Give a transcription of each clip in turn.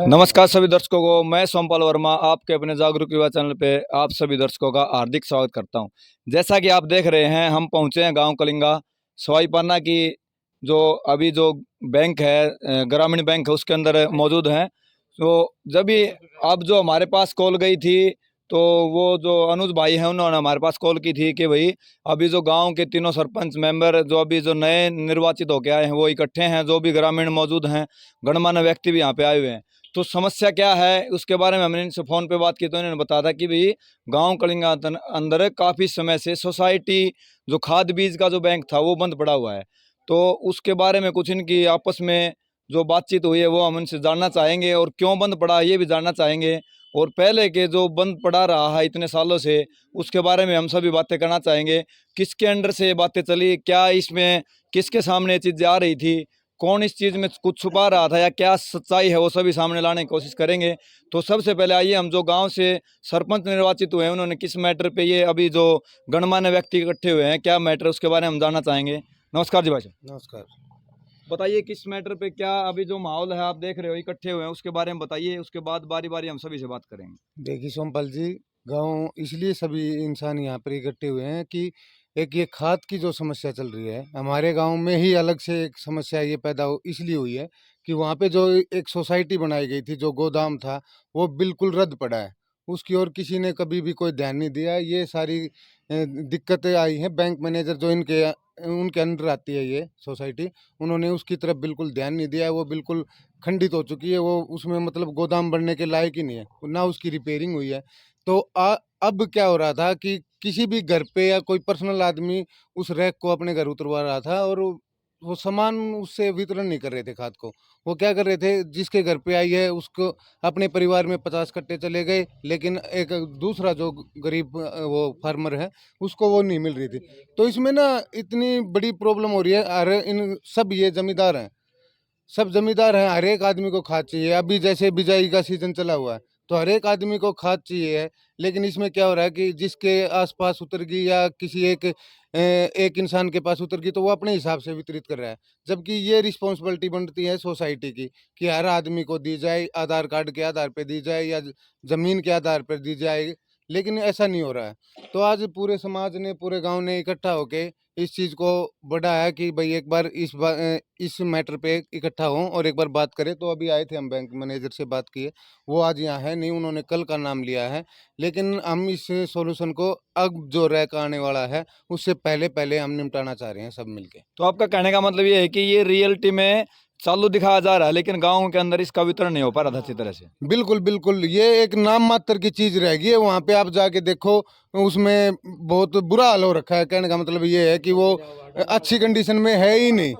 नमस्कार सभी दर्शकों को, मैं सोमपाल वर्मा आपके अपने जागरूक युवा चैनल पे आप सभी दर्शकों का हार्दिक स्वागत करता हूं। जैसा कि आप देख रहे हैं, हम पहुंचे हैं गांव कलिंगा सवाईपाना की जो अभी जो बैंक है, ग्रामीण बैंक है, उसके अंदर मौजूद हैं। तो जब भी अब जो हमारे पास कॉल गई थी, तो वो जो अनुज भाई हैं उन्होंने हमारे पास कॉल की थी कि भाई अभी जो गांव के तीनों सरपंच मेंबर जो अभी जो नए निर्वाचित होकर आए हैं वो इकट्ठे हैं, जो भी ग्रामीण मौजूद हैं, गणमान्य व्यक्ति भी यहाँ पे आए हुए हैं। तो समस्या क्या है उसके बारे में हमने इनसे फ़ोन पे बात की, तो इन्होंने बताया था कि भाई गांव कलिंगा अंदर काफ़ी समय से सोसाइटी जो खाद बीज का जो बैंक था वो बंद पड़ा हुआ है। तो उसके बारे में कुछ इनकी आपस में जो बातचीत हुई है वो हम इनसे जानना चाहेंगे, और क्यों बंद पड़ा ये भी जानना चाहेंगे, और पहले के जो बंद पड़ा रहा है इतने सालों से उसके बारे में हम सभी बातें करना चाहेंगे। किसके अंडर से ये बातें चली, क्या इसमें किसके सामने ये चीज़ें आ रही थी, कौन इस चीज़ में कुछ छुपा रहा था या क्या सच्चाई है, वो सभी सामने लाने की कोशिश करेंगे। तो सबसे पहले आइए हम जो गांव से सरपंच निर्वाचित हुए हैं उन्होंने किस मैटर पे ये अभी जो गणमान्य व्यक्ति इकट्ठे हुए हैं क्या मैटर, उसके बारे में हम जानना चाहेंगे। नमस्कार जी भाई साहब। नमस्कार। बताइए किस मैटर पे क्या अभी जो माहौल है आप देख रहे हो इकट्ठे हुए हैं उसके बारे में बताइए, उसके बाद बारी बारी हम सभी से बात करेंगे। देखिए सोमपाल जी, गांव इसलिए सभी इंसान यहाँ पर इकट्ठे हुए हैं कि एक ये खाद की जो समस्या चल रही है हमारे गांव में ही अलग से एक समस्या ये पैदा हो इसलिए हुई है कि वहाँ पे जो एक सोसाइटी बनाई गई थी, जो गोदाम था, वो बिल्कुल रद्द पड़ा है। उसकी ओर किसी ने कभी भी कोई ध्यान नहीं दिया। ये सारी दिक्कतें आई हैं। बैंक मैनेजर जो उनके अंडर आती है ये सोसाइटी, उन्होंने उसकी तरफ बिल्कुल ध्यान नहीं दिया है। वो बिल्कुल खंडित हो चुकी है। वो उसमें मतलब गोदाम बनने के लायक ही नहीं है, ना उसकी रिपेयरिंग हुई है। तो अब क्या हो रहा था कि किसी भी घर पे या कोई पर्सनल आदमी उस रैक को अपने घर उतरवा रहा था और वो सामान उससे वितरण नहीं कर रहे थे खाद को। वो क्या कर रहे थे, जिसके घर पे आई है उसको अपने परिवार में 50 कट्टे चले गए, लेकिन एक दूसरा जो गरीब वो फार्मर है उसको वो नहीं मिल रही थी। तो इसमें ना इतनी बड़ी प्रॉब्लम हो रही है। अरे इन सब ये जमींदार हैं, सब जमींदार हैं। हर एक आदमी को खाद चाहिए। अभी जैसे बिजाई का सीजन चला हुआ है तो हर एक आदमी को खाद चाहिए है। लेकिन इसमें क्या हो रहा है कि जिसके आसपास उतर गई या किसी एक इंसान के पास उतर गई तो वो अपने हिसाब से वितरित कर रहा है। जबकि ये रिस्पॉन्सिबिलिटी बनती है सोसाइटी की कि हर आदमी को दी जाए, आधार कार्ड के आधार पर दी जाए या जमीन के आधार पर दी जाए। लेकिन ऐसा नहीं हो रहा है। तो आज पूरे समाज ने, पूरे गांव ने इकट्ठा होके इस चीज़ को बढ़ाया कि भाई एक बार इस मैटर पे इकट्ठा हों और एक बार बात करें। तो अभी आए थे, हम बैंक मैनेजर से बात किए। वो आज यहाँ है नहीं, उन्होंने कल का नाम लिया है। लेकिन हम इस सॉल्यूशन को अब जो रैक आने वाला है उससे पहले पहले हम निपटाना चाह रहे हैं सब मिलके। तो आपका कहने का मतलब ये है कि ये रियलिटी में चालू दिखाया जा रहा है लेकिन गाँव के अंदर इसका वितरण नहीं हो पा रहा था अच्छी तरह से। बिल्कुल बिल्कुल, ये एक नाम मात्र की चीज रह गई है। वहाँ पे आप जाके देखो, उसमें बहुत बुरा हाल हो रखा है। कहने का मतलब ये है कि वो अच्छी कंडीशन में है ही नहीं।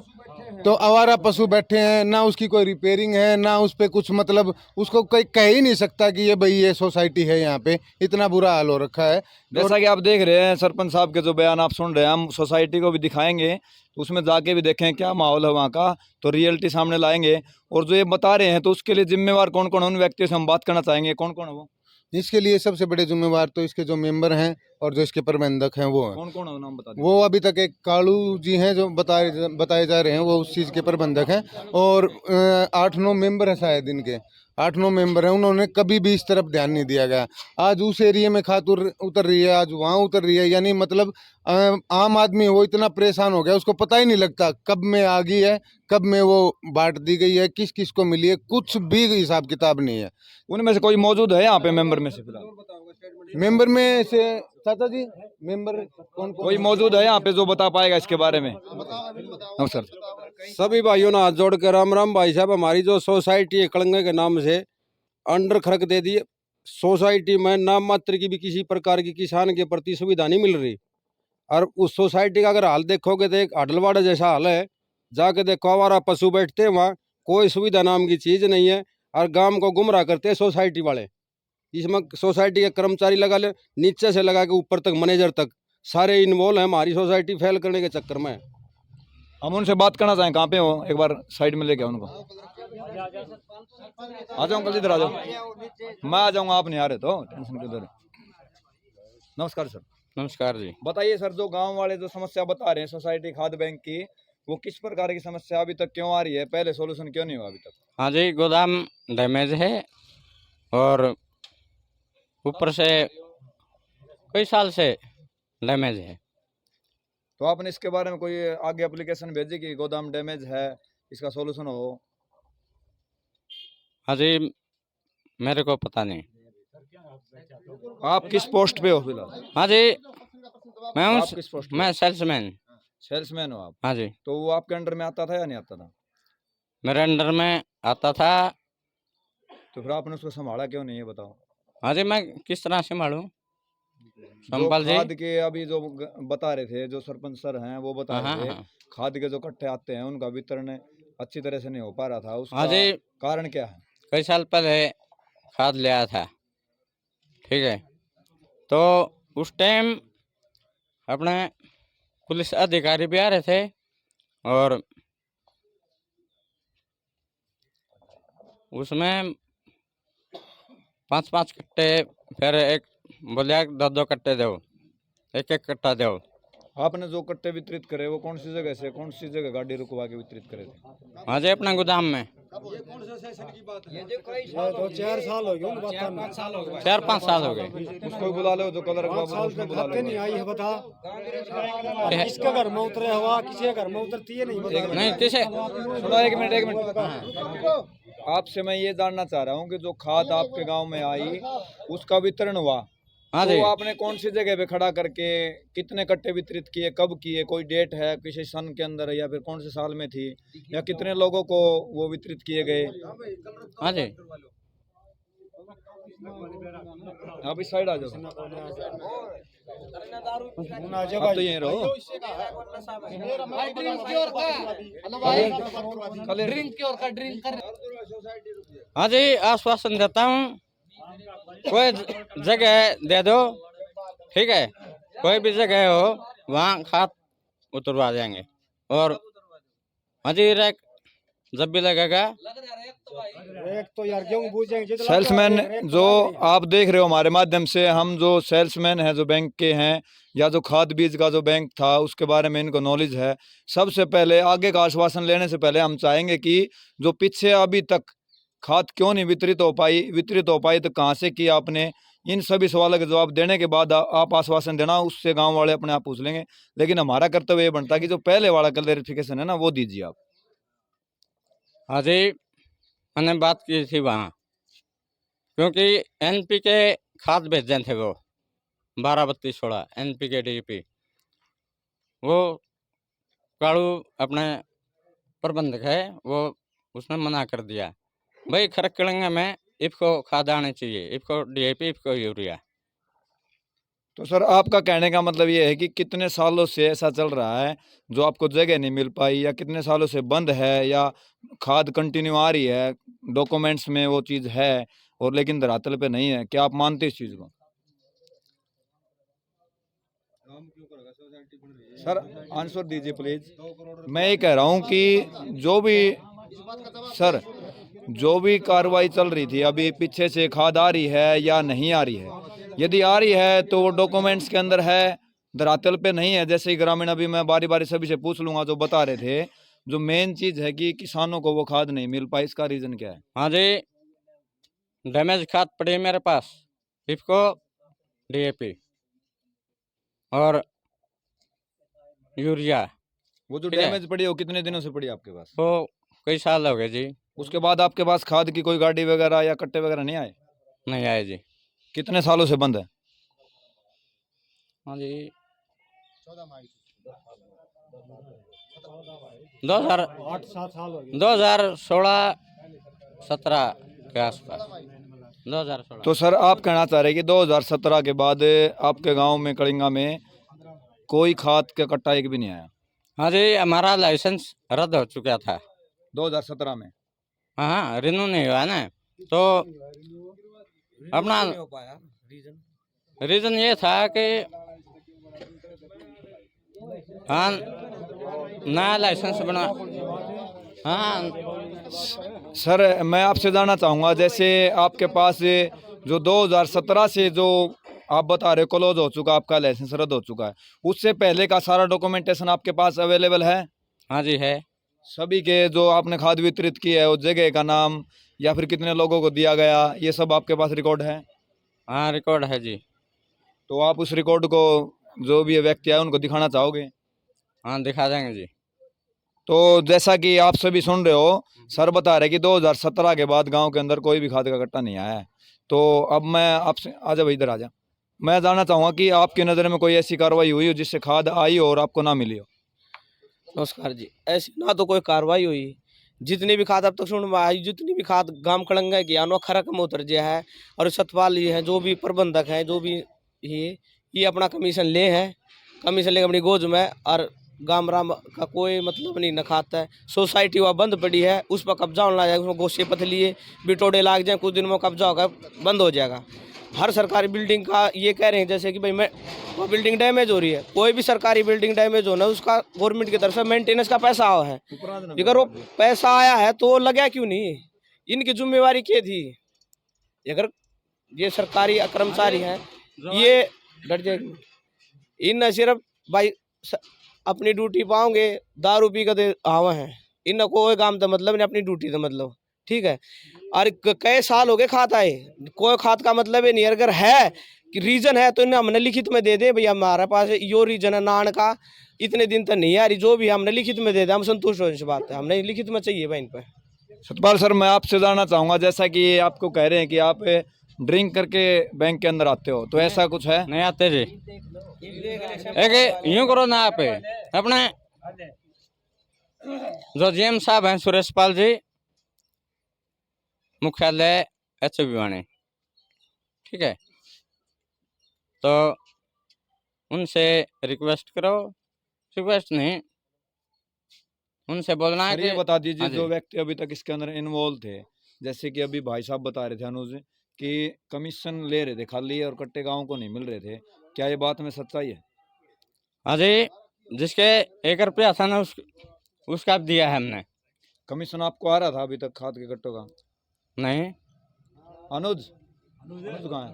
तो आवारा पशु बैठे हैं, ना उसकी कोई रिपेयरिंग है, ना उस पे कुछ मतलब उसको कोई कह ही नहीं सकता कि ये भाई ये सोसाइटी है। यहाँ पे इतना बुरा हाल हो रखा है। जैसा कि आप देख रहे हैं सरपंच साहब के जो बयान आप सुन रहे हैं, हम सोसाइटी को भी दिखाएंगे, तो उसमें जाके भी देखें क्या माहौल है वहाँ का, तो रियलिटी सामने लाएंगे। और जो ये बता रहे हैं तो उसके लिए जिम्मेवार कौन कौन है, उन व्यक्तियों से हम बात करना चाहेंगे। कौन कौन है वो? इसके लिए सबसे बड़े जिम्मेवार तो इसके जो मेंबर हैं और जो इसके प्रबंधक हैं वो हैं। कौन कौन है वो नाम बता दीजिए। वो अभी तक एक कालू जी हैं जो बताए जा रहे हैं, वो उस चीज़ के प्रबंधक हैं। और 8-9 मेंबर हैं शायद इनके, 8-9 मेंबर हैं। उन्होंने कभी भी इस तरफ ध्यान नहीं दिया गया। आज उस एरिया में खाद उतर रही है, आज वहाँ उतर रही है। यानी मतलब आम आदमी वो इतना परेशान हो गया, उसको पता ही नहीं लगता कब में आ गई है, कब में वो बांट दी गई है, किस किस को मिली है, कुछ भी हिसाब किताब नहीं है। उनमें से कोई मौजूद है यहाँ पे मेंबर में से फिलहाल? मेंबर में से चाचा जी, मेंबर कौन कोई मौजूद है यहाँ पे जो बता पाएगा इसके बारे में? नमस्कार। सभी भाइयों ने हाथ जोड़ कर राम राम। भाई साहब, हमारी जो सोसाइटी है कलंगे के नाम से अंडर खरक दे दी। सोसाइटी में नाम मात्र की भी किसी प्रकार की किसान के प्रति सुविधा नहीं मिल रही। और उस सोसाइटी का अगर हाल देखोगे तो एक अडलवाड़ा जैसा हाल है। जाके देखो, आवारा पशु बैठते हैं वहाँ, कोई सुविधा नाम की चीज़ नहीं है। और गांव को गुमराह करते हैं सोसाइटी वाले। इसमें सोसाइटी के कर्मचारी लगा ले, नीचे से लगा के ऊपर तक मैनेजर तक सारे इन्वॉल्व हैं हमारी सोसाइटी फेल करने के चक्कर में। हम उनसे बात करना चाहें, कहाँ पे हो, एक बार साइड में लेके आओ उनको। आ जाओ अंकल, इधर आ जाओ। मैं आ जाऊंगा, आप नहीं आ रहे तो टेंशन किधर है। नमस्कार सर। नमस्कार जी। बताइए सर, जो गांव वाले जो समस्या बता रहे हैं सोसाइटी खाद बैंक की, वो किस प्रकार की समस्या अभी तक क्यों आ रही है, पहले सॉल्यूशन क्यों नहीं हुआ अभी तक? हाँ जी, गोदाम डैमेज है और ऊपर से कई साल से डैमेज है। तो आपने इसके बारे में कोई आगे एप्लीकेशन भेजी कि गोदाम डैमेज है, इसका सॉल्यूशन हो? हाँ जी, मेरे को पता नहीं। आप किस पोस्ट पे हो फिलहाल? हाँ जी, मैं हूँ, आप किस पोस्ट पे? मैं सेल्समैन। सेल्समैन हो आप? हाँ जी, तो वो आपके अंडर में आता था या नहीं आता था? मेरे अंडर में आता था। तो फिर आपने उसको संभाला क्यों नहीं, ये बताओ। हाँ जी, मैं किस तरह से मालूम? जो संपल जी। खाद के अभी जो बता रहे थे, जो सरपंच सर हैं वो बता हाँ रहे थे, हाँ खाद के जो कट्टे आते हैं उनका वितरण अच्छी तरह से नहीं हो पा रहा था, हाँ उसका जी, कारण क्या है? कई साल पहले खाद ले आया था, ठीक है। तो उस टाइम अपने पुलिस अधिकारी भी आ रहे थे और उसमें 5-5 कट्टे, फिर एक बोलिया 2-2 कट्टे दो, 1-1 कट्टा दो। आपने जो कट्टे वितरित करे वो कौन सी जगह से, कौन सी जगह गाड़ी रुकवा के वितरित करे थे? हाँ जी, अपना गोदाम में। दो 4 साल हो गए, 4-5 साल हो गए। 4-5 साल हो गए। उसको बुला लो, जो कलर का उसको बुला लो। नहीं आई है, बता किसके घर में उतरे हवा, किसी घर में उतरती है नहीं बता। नहीं किसे सुनो, एक मिनट। आपसे मैं ये जानना चाह रहा हूँ कि जो खाद आपके गांव में आई उसका वितरण हुआ, हाँ जी, तो आपने कौन सी जगह पे खड़ा करके कितने कट्टे वितरित किए, कब किए, कोई डेट है, किसी सन के अंदर है या फिर कौन से साल में थी, या कितने लोगों को वो वितरित किए गए? हाँ जी। आप इस साइड आ जाओ, आप तो यहीं रहो। हाँ जी, आश्वासन देता हूँ, कोई जगह दे दो, ठीक है। कोई भी जगह हो वहाँ खाद उतरवा देंगे। और हाँ जी, रैक जब भी लगेगा। एक तो यार गेहूं बूझेंगे सेल्समैन जो आप देख रहे हो हमारे माध्यम से, हम जो सेल्समैन हैं, जो बैंक के हैं या जो खाद बीज का जो बैंक था उसके बारे में इनको नॉलेज है, सबसे पहले आगे का आश्वासन लेने से पहले हम चाहेंगे कि जो पीछे अभी तक खाद क्यों नहीं वितरित हो पाई तो कहाँ से किया आपने, इन सभी सवालों के जवाब देने के बाद आप आश्वासन देना, उससे गाँव वाले अपने आप पूछ लेंगे। लेकिन हमारा कर्तव्य ये बनता है कि जो पहले वाला क्लैरिफिकेशन है ना वो दीजिए आप। हाँ जी, मैंने बात की थी वहाँ, क्योंकि NPK खाद भेजे थे वो 12-32-16 NPK DAP, वो काड़ू अपने प्रबंधक है वो, उसने मना कर दिया। भाई खरकड़ंगा में इफको खाद आने चाहिए, इफको DAP, इफको यूरिया। तो सर आपका कहने का मतलब ये है कि कितने सालों से ऐसा चल रहा है, जो आपको जगह नहीं मिल पाई, या कितने सालों से बंद है, या खाद कंटिन्यू आ रही है, डॉक्यूमेंट्स में वो चीज़ है और लेकिन धरातल पे नहीं है, क्या आप मानते इस चीज़ को? सर आंसर दीजिए प्लीज। मैं ये कह रहा हूँ कि जो भी कार्रवाई चल रही थी अभी, पीछे से खाद आ रही है या नहीं आ रही है, यदि आ रही है तो वो डॉक्यूमेंट्स के अंदर है, धरातल पे नहीं है। जैसे ही ग्रामीण, अभी मैं बारी बारी सभी से पूछ लूंगा, जो बता रहे थे, जो मेन चीज है कि किसानों को वो खाद नहीं मिल पाई, इसका रीजन क्या है? हाँ जी, डैमेज खाद पड़ी है मेरे पास, इफको DAP और यूरिया। वो जो ठीक है। डैमेज पड़ी है वो कितने दिनों से पड़ी है आपके पास? वो कई साल हो गए जी। उसके बाद आपके पास खाद की कोई गाड़ी वगैरह या कट्टे वगैरह नहीं आए? नहीं आए जी। कितने सालों से बंद है? हाँ जी, 2016-17 के आसपास, 2016। तो सर आप कहना चाह रहे हैं कि 2017 के बाद आपके गांव में, कलिंगा में, कोई खाद का कट्टा एक भी नहीं आया? हाँ जी, हमारा लाइसेंस रद्द हो चुका था 2017 में। हाँ, रिन्यू नहीं हुआ ना, तो अपना रीजन ये था कि हाँ नया लाइसेंस बना। हाँ सर मैं आपसे जानना चाहूँगा, जैसे आपके पास जो 2017 से जो आप बता रहे हो क्लोज हो चुका, आपका लाइसेंस रद्द हो चुका है, उससे पहले का सारा डॉक्यूमेंटेशन आपके पास अवेलेबल है? हाँ जी है। सभी के जो आपने खाद वितरित की है, उस जगह का नाम या फिर कितने लोगों को दिया गया, ये सब आपके पास रिकॉर्ड है? हाँ रिकॉर्ड है जी। तो आप उस रिकॉर्ड को जो भी व्यक्ति है उनको दिखाना चाहोगे? हाँ दिखा देंगे जी। तो जैसा कि आप सभी सुन रहे हो, सर बता रहे कि 2017 के बाद गांव के अंदर कोई भी खाद का कट्टा नहीं आया है। तो अब मैं आपसे, आजा भाई इधर आजा, मैं जानना चाहूँगा कि आपकी नज़र में कोई ऐसी कार्रवाई हुई हो जिससे खाद आई हो और आपको ना मिली हो? नमस्कार जी। ऐसी ना तो कोई कार्रवाई हुई, जितनी भी खाद अब तक सुन में आई, जितनी भी खाद गांव कलंगा की आनो खरक में उतर गया है। और सतपाल ये है, जो भी प्रबंधक हैं, जो भी ये अपना कमीशन ले है, कमीशन लेकर अपनी गोद में, और गांव राम का कोई मतलब नहीं न खाता है। सोसाइटी वह बंद पड़ी है, उस पर कब्जा होने लगा, उसमें गोशे पथलिए बिटोड़े लाग जाए, कुछ दिनों में कब्जा होगा, बंद हो जाएगा। हर सरकारी बिल्डिंग का ये कह रहे हैं जैसे कि भाई मैं वो बिल्डिंग डैमेज हो रही है। कोई भी सरकारी बिल्डिंग डैमेज होना, उसका गवर्नमेंट की तरफ से मेंटेनेंस का पैसा आया है। अगर वो पैसा आया है तो लगा क्यों नहीं? इनकी जिम्मेवारी क्या थी? अगर ये सरकारी कर्मचारी हैं, ये डर जाएगी, इन सिर्फ भाई अपनी ड्यूटी पाओगे, दारू पी कर आवा है, इन कोई काम तो मतलब नहीं, अपनी ड्यूटी तो मतलब ठीक है। और कई साल हो गए खात आए, कोई खात का मतलब ही नहीं। अगर है कि रीजन है तो इन्हें हमने लिखित में दे दे, भैया हमारे पास यो रीजन है नान का, इतने दिन तक नहीं आ रही, जो भी हमने लिखित में दे दे, हम संतुष्ट हो इस बात है, हमने लिखित में चाहिए भाई इन पर। सतपाल सर, मैं आपसे जानना चाहूँगा, जैसा कि ये आपको कह रहे हैं कि आप ड्रिंक करके बैंक के अंदर आते हो, तो ऐसा कुछ है? नहीं आते जी। एक यूं करो ना, आप अपने जो जीएम साहब हैं सुरेश पाल जी, मुख्यालय भिवानी, ठीक है, तो उनसे रिक्वेस्ट करो, रिक्वेस्ट नहीं, उनसे बोलना है सर कि ये बता दीजिए, हाँ जी। जो व्यक्ति अभी तक इसके अंदर इन्वॉल्व थे, जैसे कि अभी भाई साहब बता रहे थे अनुज, कि कमीशन ले रहे थे खाली और कट्टे गाँव को नहीं मिल रहे थे, क्या ये बात में सच्चाई है? हाँ जी, जिसके 1 रुपया था ना उसका भी दिया है हमने। कमीशन आपको आ रहा था अभी तक खाद के कट्टों का? नहीं अनुज, अनुज कहाँ है?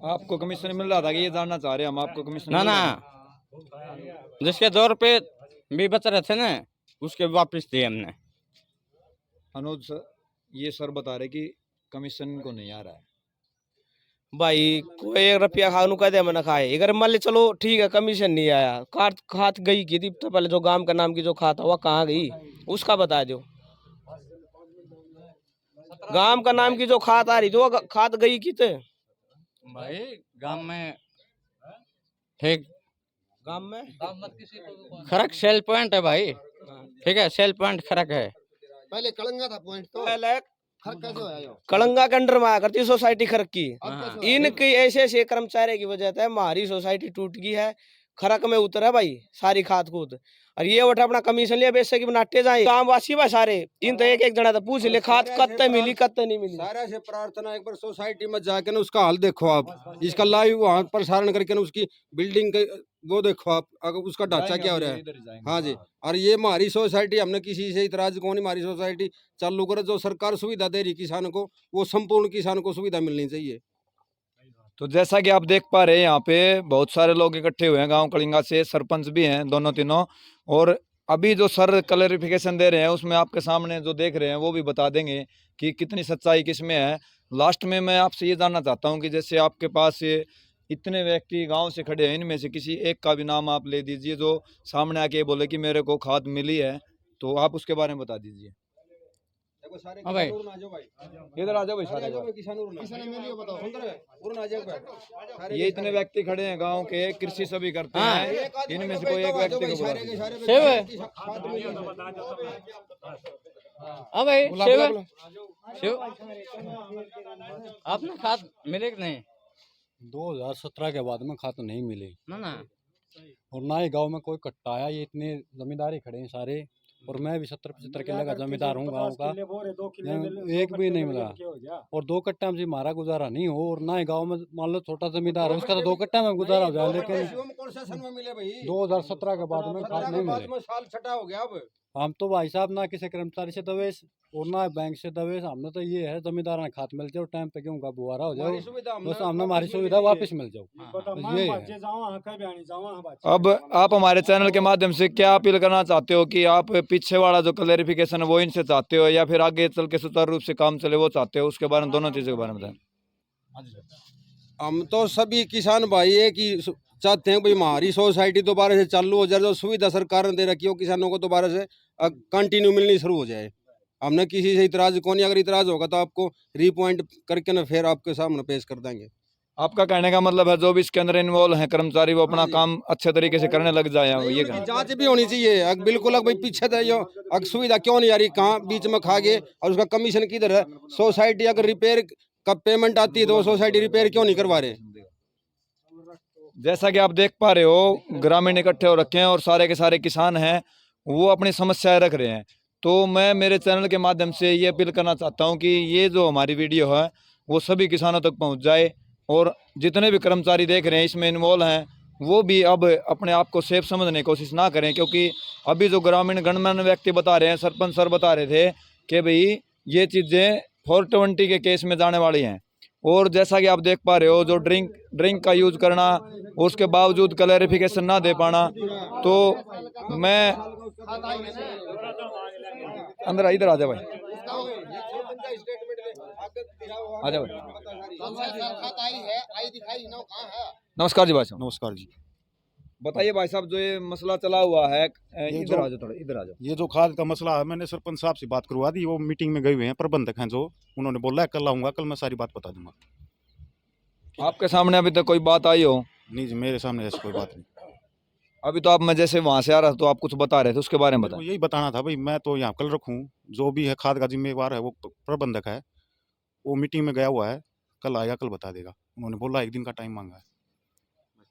आपको कमीशन मिल रहा था कि ये जानना चाह रहे हैं हम, आपको कमीशन ना मिल ना, रहा था? जिसके 2 रुपये भी बच रहे थे ना, उसके वापस दिए हमने। अनुज सर, ये सर बता रहे कि कमीशन को नहीं आ रहा है। भाई कोई 1 रुपया खानू कह दे मैंने खाए, अगर मान ले चलो ठीक है कमीशन नहीं आया, खात गई की थी तो पहले जो गांव का नाम की जो खाता वह कहाँ गई, उसका बता दो। गांव का नाम की जो खात आ रही थी वो खात गई की थे भाई गांव में, ठीक, गांव में खरक सेल पॉइंट है भाई, ठीक है, सेल पॉइंट खरक है। पहले कलंगा था पॉइंट, तो पहले खर्क कैसे आया यो? कलंगा के अंडर में आया करती सोसाइटी खरक की। अब हाँ। कैसे आया? इनकी ऐसे ऐसे कर्मचारी की वजह से हमारी सोसाइटी टूट गई है, खरक में उतरा भाई सारी खाद कूद। और ये उठा अपना कमीशन लिया, बेच के बनाटे जाए काम वासी बा सारे, इन तो एक एक जना तो पूछ ले खाद कत्ते मिली कत्ते नहीं मिली। सारा से प्रार्थना, एक बार सोसाइटी में जाके ना उसका हाल देखो आप, इसका लाइव वहाँ प्रसारण करके ना उसकी बिल्डिंग के वो देखो आप, अगर उसका ढांचा क्या हो रहा है। हाँ जी, और ये हमारी सोसाइटी, हमने किसी से इतराज को नहीं, हमारी सोसाइटी चालू करे, जो सरकार सुविधा दे रही किसान को, वो संपूर्ण किसान को सुविधा मिलनी चाहिए। तो जैसा कि आप देख पा रहे हैं, यहाँ पे बहुत सारे लोग इकट्ठे हुए हैं गांव कलिंगा से, सरपंच भी हैं दोनों तीनों, और अभी जो सर क्लैरिफिकेशन दे रहे हैं उसमें आपके सामने जो देख रहे हैं वो भी बता देंगे कि कितनी सच्चाई किसमें है। लास्ट में मैं आपसे ये जानना चाहता हूँ कि जैसे आपके पास ये इतने व्यक्ति गांव से खड़े हैं, इनमें से किसी एक का भी नाम आप ले दीजिए जो सामने आके बोले कि मेरे को खाद मिली है, तो आप उसके बारे में बता दीजिए। हाँ भाई, इधर आ जाओ भाई, सारे ये इतने व्यक्ति खड़े हैं गांव के, कृषि सभी करते हाँ। हैं, इनमें से कोई एक व्यक्ति को बुला दीजिए। सेव है, हाँ भाई सेव है, सेव आपने खाद मिले कि नहीं? 2017 के बाद में खाता नहीं मिली, ना ना, और ना ही गांव में कोई कट्टा आया। ये इतने जमींदारी खड़े हैं सारे, और मैं भी 70-75 किले का जमींदार हूँ गांव का, एक भी नहीं मिला। और 2 कट्टा में जी हमारा गुजारा नहीं हो, और ना ही गांव में मान लो छोटा जमींदार है उसका तो 2 कट्टा में गुजारा हो जाए, लेकिन 2017 के बाद में खाद नहीं मिले। साल छठा हो गया अब। हम तो भाई साहब ना किसी कर्मचारी से दवेश और ना बैंक से दवेश, हमने तो ये है जमींदार ने खात मिल जाओ टाइम पे गेहूं का बुआरा हो जाओ, बस हमने हमारी सुविधा वापस मिल जाओ, बस ये है। अब आप हमारे चैनल के माध्यम से क्या अपील करना चाहते हो कि आप पीछे वाला जो क्लैरिफिकेशन है वो इनसे चाहते हो या फिर आगे चल के सुचारू रूप से काम चले वो चाहते हो, उसके बारे में दोनों चीज़ों के बारे में बताएं। हम तो सभी किसान भाई है कि चाहते हैं भाई हमारी सोसाइटी दोबारा से चालू हो जाए, जो सुविधा सरकार ने दे रखी हो किसानों को दोबारा से कंटिन्यू मिलनी शुरू हो जाए। हमने किसी से इतराज को नहीं, अगर इतराज होगा तो आपको रीपॉइंट करके ना फिर आपके सामने पेश कर देंगे। आपका कहने का मतलब है जो भी इसके अंदर इन्वॉल्व है कर्मचारी वो अपना काम अच्छे तरीके से करने लग जाए, ये उनकी कहना। जांच भी होनी चाहिए। बिल्कुल भाई पीछे थे यो, सुविधा क्यों नहीं आ रही, कहाँ बीच में खा गए और उसका कमीशन किधर है। सोसाइटी अगर रिपेयर का पेमेंट आती है तो सोसाइटी रिपेयर क्यों नहीं करवा रहे। जैसा कि आप देख पा रहे हो ग्रामीण इकट्ठे हो रखे हैं और सारे के सारे किसान हैं, वो अपनी समस्याएं रख रहे हैं। तो मैं मेरे चैनल के माध्यम से ये अपील करना चाहता हूँ कि ये जो हमारी वीडियो है वो सभी किसानों तक पहुँच जाए और जितने भी कर्मचारी देख रहे हैं इसमें इन्वॉल्व हैं वो भी अब अपने आप को सेफ समझने की कोशिश ना करें, क्योंकि अभी जो ग्रामीण गणमान्य व्यक्ति बता रहे हैं, सरपंच सर बता रहे थे कि भाई ये चीज़ें 420 के केस में जाने वाली हैं। और जैसा कि आप देख पा रहे हो जो ड्रिंक का यूज करना और उसके बावजूद क्लैरिफिकेशन ना दे पाना, तो मैं अंदर इधर आ जा भाई, आ जा भाई। नमस्कार जी भाई साहब। नमस्कार जी। बताइए भाई साहब जो ये मसला चला हुआ है, ये इधर जो- आ जाओ, थोड़ा इधर आ जाओ। ये जो खाद का मसला है मैंने सरपंच साहब से बात करवा दी, वो मीटिंग में गए हुए हैं, प्रबंधक हैं जो, उन्होंने बोला है कल आऊंगा, कल मैं सारी बात बता दूंगा। आपके सामने अभी तक कोई बात आई हो? नहीं जी, मेरे सामने ऐसी कोई बात नहीं। अभी तो आप, मैं जैसे वहां से आ रहा था तो आप कुछ बता रहे थे, उसके बारे में मेरे को बताएं। यही बताना था भाई, मैं तो यहाँ कल रखूँ, जो भी है खाद का जिम्मेवार है वो प्रबंधक है, वो मीटिंग में गया हुआ है, कल आएगा कल बता देगा। उन्होंने बोला 1 दिन का टाइम मांगा है।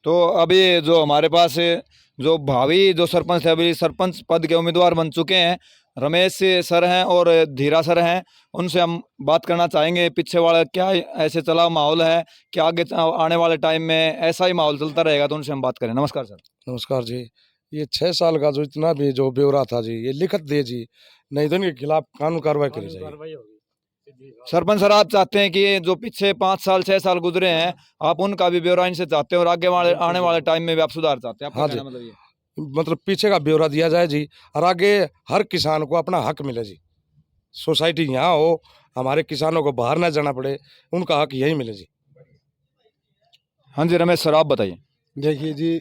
तो अभी जो हमारे पास जो भावी जो सरपंच थे, अभी सरपंच पद के उम्मीदवार बन चुके हैं, रमेश सर हैं और धीरा सर हैं, उनसे हम बात करना चाहेंगे पीछे वाला क्या ऐसे चला माहौल है कि आगे आने वाले टाइम में ऐसा ही माहौल चलता रहेगा, तो उनसे हम बात करें। नमस्कार सर। नमस्कार जी। ये 6 साल का जो इतना भी जो ब्यौरा था जी, ये लिखत दे जी, नहीं तो इनके खिलाफ कानून कार्रवाई करी जाए। सरपंच सर, आप चाहते हैं कि ये जो पीछे 5 साल 6 साल गुजरे हैं आप उनका भी ब्यौरा इनसे चाहते हैं और आगे वाले आने वाले टाइम में भी आप सुधार चाहते हैं? आपका हाँ कहना जी। मतलब ये? मतलब पीछे का ब्यौरा दिया जाए जी, और आगे हर किसान को अपना हक मिले जी। सोसाइटी यहाँ हो, हमारे किसानों को बाहर ना जाना पड़े, उनका हक यही मिले जी। हाँ जी रमेश सर, आप बताइए। देखिए जी,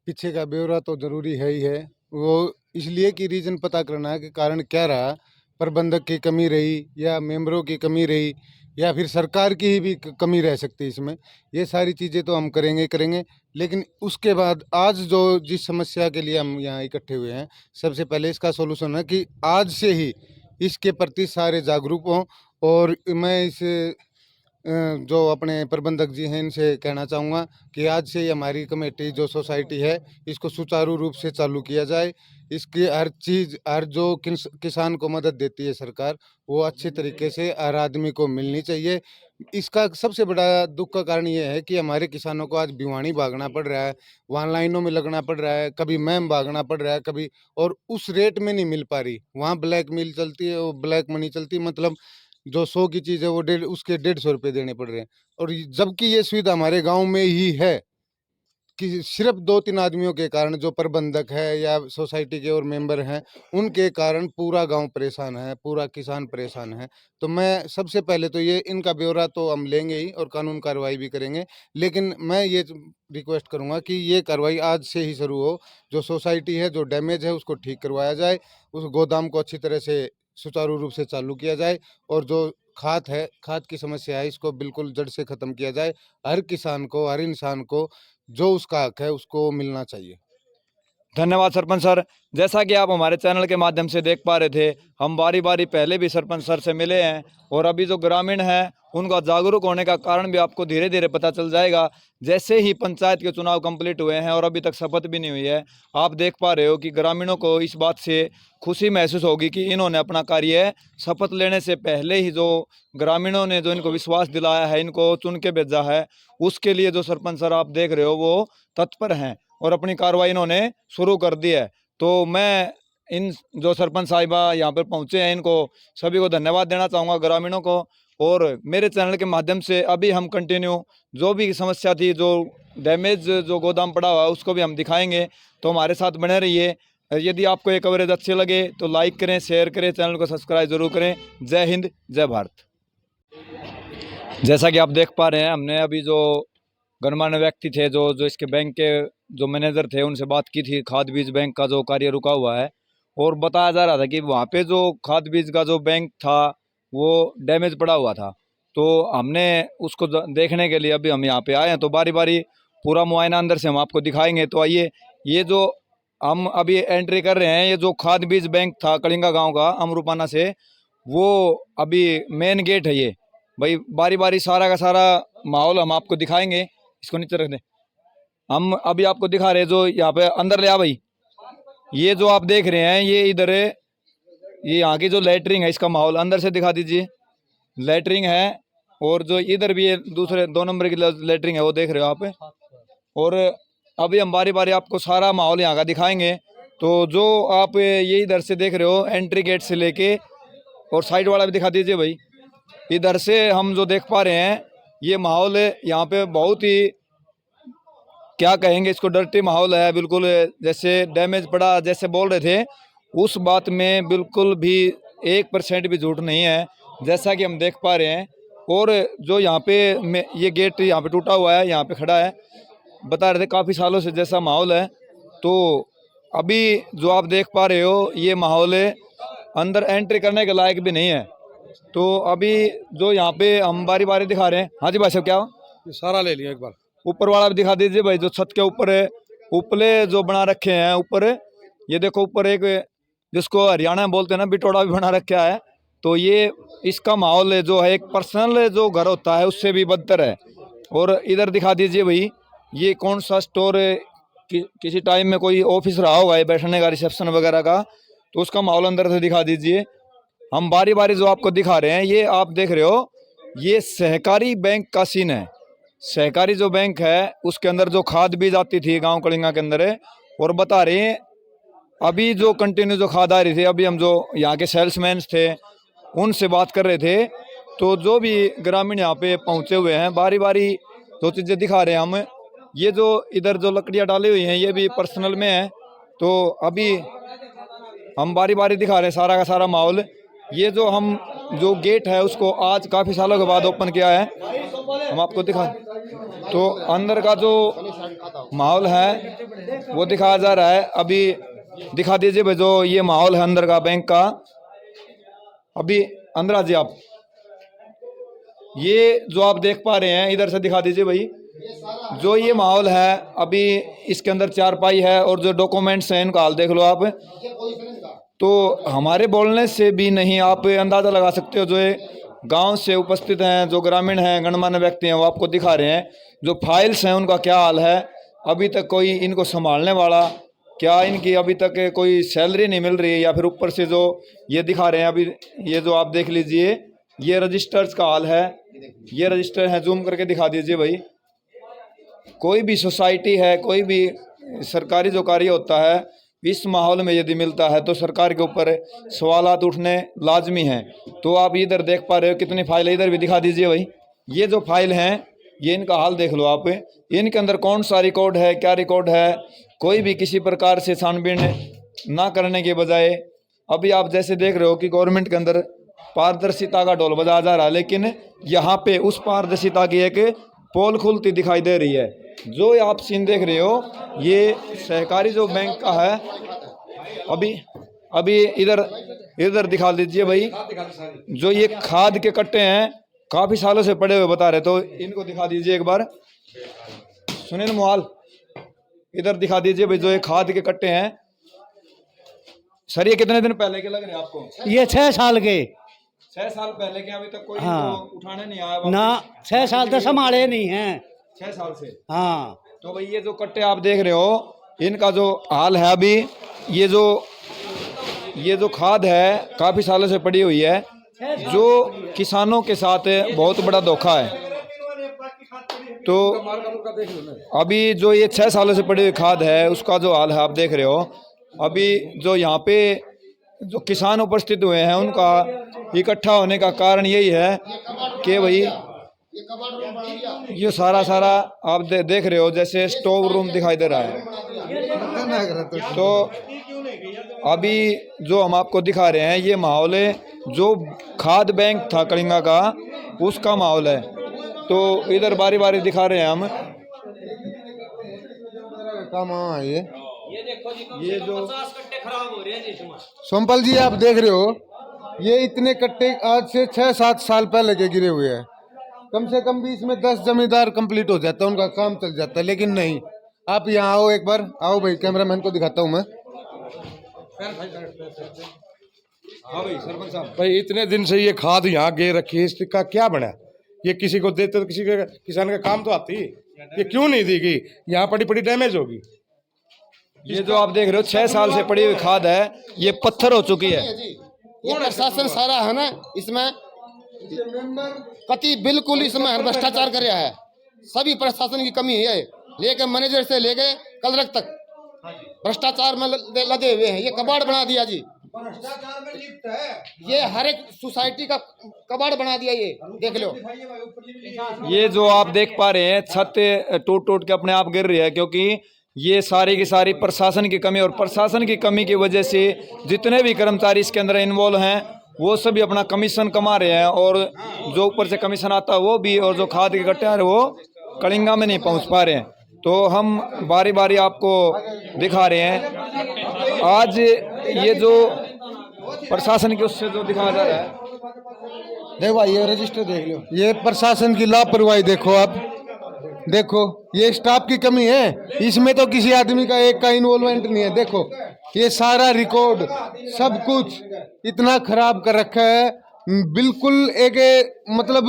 पीछे का ब्यौरा तो ज़रूरी है ही है। वो इसलिए कि रीज़न पता करना है कि कारण क्या रहा, प्रबंधक की कमी रही या मेंबरों की कमी रही या फिर सरकार की ही भी कमी रह सकती है इसमें। ये सारी चीज़ें तो हम करेंगे, लेकिन उसके बाद आज जो जिस समस्या के लिए हम यहाँ इकट्ठे हुए हैं, सबसे पहले इसका सॉल्यूशन है कि आज से ही इसके प्रति सारे जागरूक हों। और मैं इस जो अपने प्रबंधक जी हैं इनसे कहना चाहूँगा कि आज से ही हमारी कमेटी जो सोसाइटी है इसको सुचारू रूप से चालू किया जाए। इसकी हर चीज़, हर जो किसान को मदद देती है सरकार, वो अच्छे तरीके से हर आदमी को मिलनी चाहिए। इसका सबसे बड़ा दुख का कारण ये है कि हमारे किसानों को आज भिवानी भागना पड़ रहा है, वहाँ लाइनों में लगना पड़ रहा है, कभी मैम भागना पड़ रहा है, कभी, और उस रेट में नहीं मिल पा रही। वहाँ ब्लैक मिल चलती है, वो ब्लैक मनी चलती है, मतलब जो 100 की चीज़ है वो उसके 150 रुपये देने पड़ रहे हैं। और जबकि ये सुविधा हमारे गांव में ही है कि सिर्फ 2-3 आदमियों के कारण, जो प्रबंधक है या सोसाइटी के और मेंबर हैं, उनके कारण पूरा गांव परेशान है, पूरा किसान परेशान है। तो मैं सबसे पहले तो ये इनका ब्यौरा तो हम लेंगे ही और कानून कार्रवाई भी करेंगे, लेकिन मैं ये रिक्वेस्ट करूंगा कि ये कार्रवाई आज से ही शुरू हो। जो सोसाइटी है, जो डैमेज है, उसको ठीक करवाया जाए, उस गोदाम को अच्छी तरह से सुचारू रूप से चालू किया जाए, और जो खाद की समस्या है, इसको बिल्कुल जड़ से ख़त्म किया जाए। हर किसान को, हर इंसान को जो उसका हक है उसको मिलना चाहिए। धन्यवाद सरपंच सर। जैसा कि आप हमारे चैनल के माध्यम से देख पा रहे थे, हम बारी बारी पहले भी सरपंच सर से मिले हैं और अभी जो ग्रामीण हैं उनका जागरूक होने का कारण भी आपको धीरे धीरे पता चल जाएगा। जैसे ही पंचायत के चुनाव कंप्लीट हुए हैं और अभी तक शपथ भी नहीं हुई है, आप देख पा रहे हो कि ग्रामीणों को इस बात से खुशी महसूस होगी कि इन्होंने अपना कार्य शपथ लेने से पहले ही जो ग्रामीणों ने जो इनको विश्वास दिलाया है, इनको चुन के भेजा है, उसके लिए जो सरपंच सर आप देख रहे हो वो तत्पर हैं और अपनी कार्रवाई इन्होंने शुरू कर दी है। तो मैं इन जो सरपंच साहिबा यहाँ पर पहुँचे हैं इनको सभी को धन्यवाद देना चाहूँगा, ग्रामीणों को। और मेरे चैनल के माध्यम से अभी हम कंटिन्यू जो भी समस्या थी, जो डैमेज जो गोदाम पड़ा हुआ है उसको भी हम दिखाएंगे, तो हमारे साथ बने रहिए। यदि आपको ये कवरेज अच्छे लगे तो लाइक करें, शेयर करें, चैनल को सब्सक्राइब जरूर करें। जय हिंद, जय भारत। जैसा कि आप देख पा रहे हैं, हमने अभी जो गणमान्य व्यक्ति थे, जो इसके बैंक के जो मैनेजर थे, उनसे बात की थी। खाद बीज बैंक का जो कार्य रुका हुआ है और बताया जा रहा था कि वहाँ पे जो खाद बीज का जो बैंक था वो डैमेज पड़ा हुआ था। तो हमने उसको देखने के लिए अभी हम यहाँ पे आए हैं, तो बारी बारी पूरा मुआयना अंदर से हम आपको दिखाएंगे। तो आइए, ये जो हम अभी एंट्री कर रहे हैं, ये जो खाद बीज बैंक था कलिंगा गांव का अमरूपाना से, वो अभी मेन गेट है। ये भाई बारी बारी सारा का सारा माहौल हम आपको दिखाएंगे। इसको नीचे रख दें। हम अभी आपको दिखा रहे हैं जो यहाँ पे अंदर ले आ भाई। ये जो आप देख रहे हैं ये इधर है, ये यहाँ की जो लैटरिंग है, इसका माहौल अंदर से दिखा दीजिए। लैटरिंग है और जो इधर भी ये दूसरे 2 नंबर की लैटरिंग है वो देख रहे हो आप। और अभी हम बारी बारी आपको सारा माहौल यहाँ का दिखाएंगे। तो जो आप ये इधर से देख रहे हो एंट्री गेट से लेके, और साइड वाला भी दिखा दीजिए भाई। इधर से हम जो देख पा रहे हैं ये माहौल यहाँ पे बहुत ही, क्या कहेंगे इसको, डर्टी माहौल है बिल्कुल। जैसे डैमेज पड़ा जैसे बोल रहे थे, उस बात में बिल्कुल भी 1% भी झूठ नहीं है, जैसा कि हम देख पा रहे हैं। और जो यहाँ पे ये गेट यहाँ पे टूटा हुआ है, यहाँ पे खड़ा है, बता रहे थे काफ़ी सालों से जैसा माहौल है। तो अभी जो आप देख पा रहे हो ये माहौल अंदर एंट्री करने के लायक भी नहीं है। तो अभी जो यहाँ पे हम बारी बारी दिखा रहे हैं। हाँ जी भाई साहब, क्या ये सारा ले लिया एक बार। ऊपर वाला भी दिखा दीजिए भाई, जो छत के ऊपर है, उपले जो बना रखे हैं ऊपर। ये देखो ऊपर एक, जिसको हरियाणा में बोलते हैं ना, बिटोड़ा भी बना रखा है। तो ये इसका माहौल जो है एक पर्सनल जो घर होता है उससे भी बदतर है। और इधर दिखा दीजिए भाई, ये कौन सा स्टोर है, किसी टाइम में कोई ऑफिस रहा होगा ये बैठने का, रिसेप्शन वगैरह का, तो उसका माहौल अंदर से दिखा दीजिए। हम बारी बारी जो आपको दिखा रहे हैं, ये आप देख रहे हो ये सहकारी बैंक का सीन है। सहकारी जो बैंक है उसके अंदर जो खाद बीज आती थी गांव कलिंगा के अंदर है। और बता रहे हैं अभी जो कंटिन्यू जो खाद आ रही थी, अभी हम जो यहाँ के सेल्समैन थे उनसे बात कर रहे थे, तो जो भी ग्रामीण यहाँ पे पहुँचे हुए हैं बारी बारी जो चीज़ें दिखा रहे हैं हम। ये जो इधर जो लकड़ियाँ डाली हुई हैं ये भी पर्सनल में है। तो अभी हम बारी बारी दिखा रहे हैं सारा का सारा माहौल। ये जो हम जो गेट है उसको आज काफ़ी सालों के बाद ओपन किया है, हम आपको दिखा। तो अंदर का जो माहौल है वो दिखाया जा रहा है। अभी दिखा दीजिए भाई, जो ये माहौल है अंदर का बैंक का। अभी अंदर आ जाइए आप। ये जो आप देख पा रहे हैं इधर से दिखा दीजिए भाई, जो ये माहौल है अभी इसके अंदर चारपाई है और जो डॉक्यूमेंट्स हैं इनका हाल देख लो आप। तो हमारे बोलने से भी नहीं आप अंदाज़ा लगा सकते हो, जो गांव से उपस्थित हैं, जो ग्रामीण हैं, गणमान्य व्यक्ति हैं, वो आपको दिखा रहे हैं। जो फाइल्स हैं उनका क्या हाल है, अभी तक कोई इनको संभालने वाला, क्या इनकी अभी तक कोई सैलरी नहीं मिल रही है, या फिर ऊपर से जो ये दिखा रहे हैं अभी, ये जो आप देख लीजिए ये रजिस्टर्स का हाल है। ये रजिस्टर है, जूम करके दिखा दीजिए भाई। कोई भी सोसाइटी है, कोई भी सरकारी जो कार्य होता है, इस माहौल में यदि मिलता है तो सरकार के ऊपर सवालात उठने लाजमी हैं। तो आप इधर देख पा रहे हो कितनी फाइल है, इधर भी दिखा दीजिए भाई। ये जो फाइल हैं ये इनका हाल देख लो आप, इनके अंदर कौन सा रिकॉर्ड है, क्या रिकॉर्ड है, कोई भी किसी प्रकार से छानबीन ना करने के बजाय अभी आप जैसे देख रहे हो कि गवर्नमेंट के अंदर पारदर्शिता का ढोल बजाया जा रहा है, लेकिन यहाँ पे उस पारदर्शिता की एक पोल खुलती दिखाई दे रही है। जो आप सीन देख रहे हो ये सहकारी जो बैंक का है। अभी इधर दिखा दीजिए भाई, जो ये खाद के कट्टे हैं काफ़ी सालों से पड़े हुए बता रहे, तो इनको दिखा दीजिए एक बार। सुनील मोहाल, इधर दिखा दीजिए भाई, जो ये खाद के कट्टे हैं। सर ये कितने दिन पहले के लग रहे हैं आपको? ये 6 साल के। 6 साल पहले के, अभी तक कोई हाँ। इनको उठाने नहीं आया ना 6 साल तो संभाले नहीं हैं। 6 साल से। हाँ, तो भाई ये जो कट्टे आप देख रहे हो इनका जो हाल है अभी, ये जो खाद है काफ़ी सालों से पड़ी हुई है, जो किसानों के साथ बहुत बड़ा धोखा है। तो अभी जो ये 6 सालों से पड़ी हुई खाद है उसका जो हाल है आप देख रहे हो। अभी जो यहाँ पे जो किसान उपस्थित हुए हैं उनका इकट्ठा होने का कारण यही है कि भाई ये सारा आप देख रहे हो, जैसे स्टोव रूम दिखाई दे रहा है। तो अभी जो हम आपको दिखा रहे हैं ये माहौल है, जो खाद बैंक था कलिंगा का उसका माहौल है। तो इधर बारी बारी दिखा रहे हैं हम। काम ये देखो जी, ये जो 50 कट्टे खराब हो रहे हैं जी इसमें। सोमपाल जी आप देख रहे हो, ये इतने कट्टे आज से 6-7 साल पहले के गिरे हुए हैं। कम से कम भी इसमें 10 जमींदार कंप्लीट हो जाता है, उनका काम चल जाता है। लेकिन नहीं, आप यहाँ आओ, एक बार आओ भाई, कैमरामैन को दिखाता हूँ मैं। हाँ भाई सरपंच साहब, भाई इतने दिन से ये खाद यहाँ गे रखी है, इसका क्या बना? ये किसी को देते तो किसी के किसान का काम तो आती, ये क्यों नहीं दी गई? यहाँ पड़ी डैमेज होगी। ये जो आप देख रहे हो 6 साल से पड़ी हुई खाद है, ये पत्थर हो चुकी है। ये प्रशासन सारा है ना इसमें कति बिल्कुल इसमें भ्रष्टाचार कर रहा है। सभी प्रशासन की कमी है, लेके मैनेजर से लेके क्लर्क तक भ्रष्टाचार में लगे हुए हैं। ये कबाड़ बना दिया जी, ये हर एक सोसाइटी का कबाड़ बना दिया। ये देख लो, ये जो आप देख पा रहे हैं छत टूट के अपने आप गिर रही है, क्योंकि ये सारी की सारी प्रशासन की कमी, और प्रशासन की कमी की वजह से जितने भी कर्मचारी इसके अंदर इन्वॉल्व हैं वो सभी अपना कमीशन कमा रहे हैं, और जो ऊपर से कमीशन आता है वो भी, और जो खाद के कट्टे आ रहे हैं वो कलिंगा में नहीं पहुंच पा रहे हैं। तो हम बारी बारी आपको दिखा रहे हैं। आज ये जो प्रशासन के उससे जो दिखाया जा रहा है, देखो ये रजिस्टर देख लो, ये प्रशासन की लापरवाही देखो आप। देखो ये स्टाफ की कमी है, इसमें तो किसी आदमी का एक का इन्वॉल्वमेंट नहीं है। देखो ये सारा रिकॉर्ड सब कुछ इतना खराब कर रखा है, बिल्कुल एक मतलब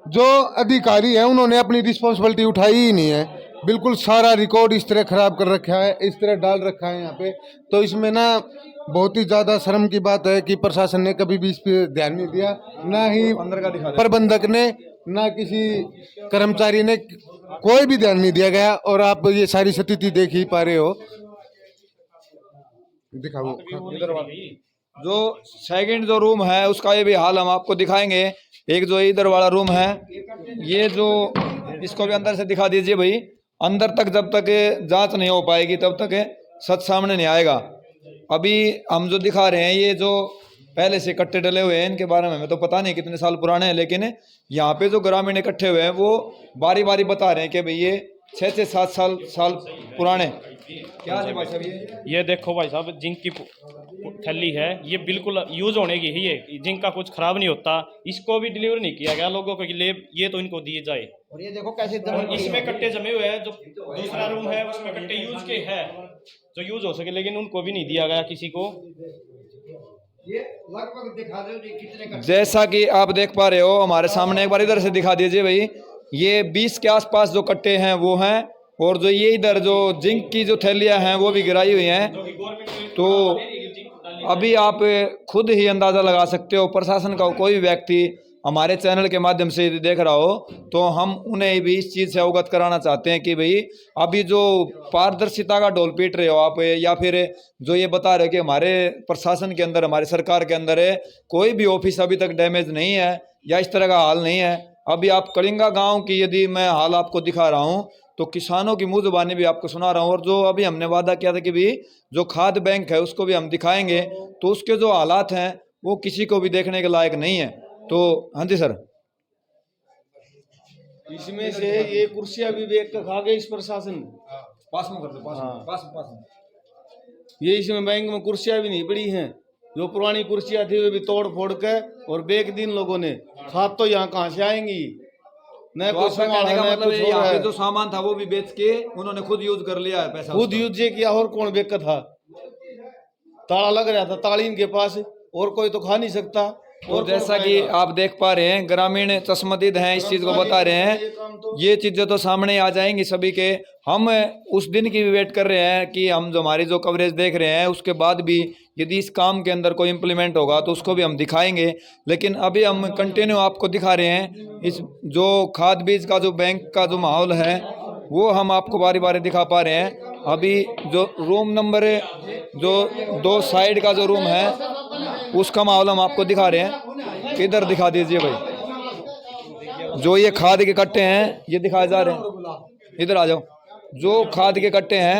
जो अधिकारी है उन्होंने अपनी रिस्पॉन्सिबिलिटी उठाई ही नहीं है। बिल्कुल सारा रिकॉर्ड इस तरह खराब कर रखा है, इस तरह डाल रखा है यहाँ पे। तो इसमें ना बहुत ही ज़्यादा शर्म की बात है कि प्रशासन ने कभी भी इस पर ध्यान नहीं दिया, ना ही प्रबंधक ने, ना किसी कर्मचारी ने, कोई भी ध्यान नहीं दिया गया। और आप ये सारी स्थिति देख ही पा रहे हो। दिखाओ जो सेकंड जो रूम है उसका ये भी हाल हम आपको दिखाएंगे। एक जो इधर वाला रूम है, ये जो इसको भी अंदर से दिखा दीजिए भाई। अंदर तक जब तक जांच नहीं हो पाएगी तब तक सच सामने नहीं आएगा। अभी हम जो दिखा रहे हैं ये जो पहले से इकट्ठे डले हुए हैं, इनके बारे में हमें तो पता नहीं कितने साल पुराने हैं, लेकिन यहाँ पे जो ग्रामीण इकट्ठे हुए हैं वो बारी बारी बता रहे हैं कि भाई ये 6-7 साल पुराने। क्या है भाई साहब? ये देखो भाई साहब, जिंक की थैली है, ये बिल्कुल यूज होने की ही है। जिंक का कुछ खराब नहीं होता, इसको भी डिलीवर नहीं किया गया लोगों के लिए, ये तो इनको दिए जाए। और ये देखो कैसे और इसमें कट्टे जमे हुए हैं, जो दूसरा रूम है उसमें कट्टे यूज के है जो यूज हो सके, लेकिन उनको भी नहीं दिया गया किसी को। ये लगभग दिखा दो कितने कट्टे। जैसा कि आप देख पा रहे हो हमारे सामने, एक बार इधर से दिखा दीजिए भाई। ये 20 के आसपास जो कट्टे हैं वो हैं, और जो ये इधर जो जिंक की जो थैलियां हैं वो भी गिराई हुई हैं। तो अभी आप खुद ही अंदाज़ा लगा सकते हो, प्रशासन का कोई भी व्यक्ति हमारे चैनल के माध्यम से यदि देख रहा हो तो हम उन्हें भी इस चीज़ से अवगत कराना चाहते हैं कि भाई अभी जो पारदर्शिता का ढोल पीट रहे हो आप, या फिर जो ये बता रहे हो कि हमारे प्रशासन के अंदर, हमारी सरकार के अंदर कोई भी ऑफिस अभी तक डैमेज नहीं है या इस तरह का हाल नहीं है। अभी आप कलिंगा गाँव की यदि मैं हाल आपको दिखा रहा हूँ तो किसानों की मुँह जुबानी भी आपको सुना रहा हूँ, और जो अभी हमने वादा किया था कि भी जो खाद बैंक है उसको भी हम दिखाएंगे, तो उसके जो हालात हैं वो किसी को भी देखने के लायक नहीं है। तो हाँ जी सर, इसमें से ये कुर्सियां भी बेच कर खा गए इस प्रशासन। पास में कर दो, पास में। ये इसमें बैंक में कुर्सियां भी नहीं पड़ी हैं, जो पुरानी कुर्सियां थी वो भी तोड़ फोड़ के और बेच दी इन लोगों ने। खाद तो यहाँ कहाँ से आएंगी? न तो कुछ सामान है, न कुछ हो रहा यहाँ पे है। जो सामान था वो भी बेच के उन्होंने खुद यूज कर लिया है पैसा। खुद यूज किया, और कौन बेच था? ताला लग रहा था ताली इनके पास, और कोई तो खा नहीं सकता। और जैसा कि आप देख पा रहे हैं ग्रामीण चश्मदीद हैं, इस चीज़ को बता रहे हैं। ये चीज़ें तो सामने आ जाएंगी सभी के। हम उस दिन की भी वेट कर रहे हैं कि हम जो हमारी जो कवरेज देख रहे हैं उसके बाद भी यदि इस काम के अंदर कोई इम्प्लीमेंट होगा तो उसको भी हम दिखाएंगे। लेकिन अभी हम कंटिन्यू आपको दिखा रहे हैं इस जो खाद बीज का जो बैंक का जो माहौल है वो हम आपको बारी बारी दिखा पा रहे हैं। अभी जो रूम नंबर जो 2 साइड का जो रूम है उसका मामला हम आपको दिखा रहे हैं। इधर दिखा दीजिए भाई, जो ये खाद के कट्टे हैं ये दिखाए जा रहे हैं, इधर आ जाओ। जो खाद के कट्टे हैं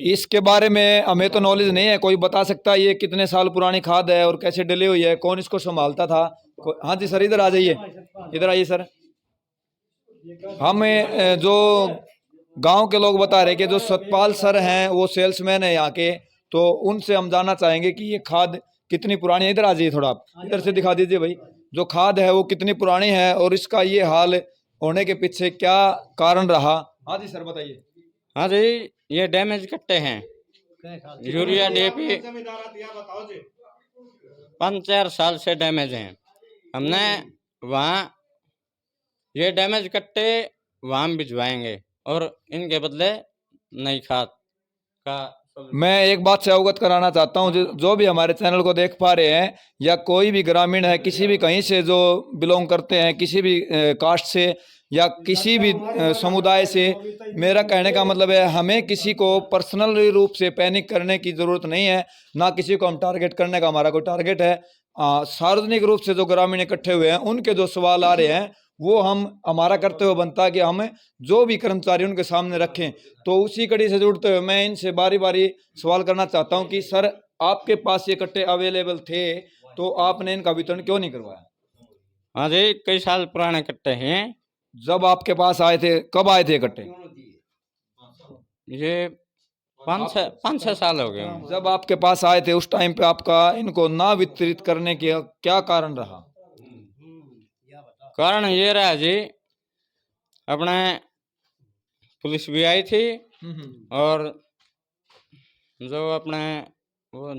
इसके बारे में हमें तो नॉलेज नहीं है, कोई बता सकता है ये कितने साल पुरानी खाद है और कैसे डली हुई है, कौन इसको संभालता था? हाँ जी सर, इधर आ जाइए, इधर आइए सर। हमें जो गांव के लोग बता रहे कि जो सतपाल सर हैं वो सेल्समैन है यहाँ के, तो उनसे हम जानना चाहेंगे कि ये खाद कितनी पुरानी है। इधर आ जाइए थोड़ा, आप इधर से दिखा दीजिए भाई, जो खाद है वो कितनी पुरानी है और इसका ये हाल होने के पीछे क्या कारण रहा। हाँ जी सर बताइए। हाँ जी, ये डैमेज कट्टे हैं, यूरिया डीएपी 5-4 साल से डैमेज हैं। हमने वहाँ ये डैमेज कट्टे वहाँ भिजवाएंगे और इनके बदले नई खाद का। मैं एक बात से अवगत कराना चाहता हूँ, जो भी हमारे चैनल को देख पा रहे हैं या कोई भी ग्रामीण है, किसी भी कहीं से जो बिलोंग करते हैं, किसी भी कास्ट से या किसी भी समुदाय से, मेरा कहने का मतलब है हमें किसी को पर्सनल रूप से पैनिक करने की ज़रूरत नहीं है, ना किसी को हम टारगेट करने का हमारा कोई टारगेट है। सार्वजनिक रूप से जो ग्रामीण इकट्ठे हुए हैं उनके जो सवाल आ रहे हैं वो हमारा करते हुए बनता है कि हम जो भी कर्मचारी उनके सामने रखें। तो उसी कड़ी से जुड़ते हुए मैं इनसे बारी बारी सवाल करना चाहता हूं कि सर, आपके पास ये कट्टे अवेलेबल थे तो आपने इनका वितरण क्यों नहीं करवाया? हाँ जी, कई साल पुराने कट्टे हैं। जब आपके पास आए थे, कब आए थे कट्टे? ये 5-6 साल हो गए। जब आपके पास आए थे उस टाइम पे आपका इनको ना वितरित करने का क्या कारण रहा? कारण ये रहा जी, अपने पुलिस भी आई थी और जो अपने वो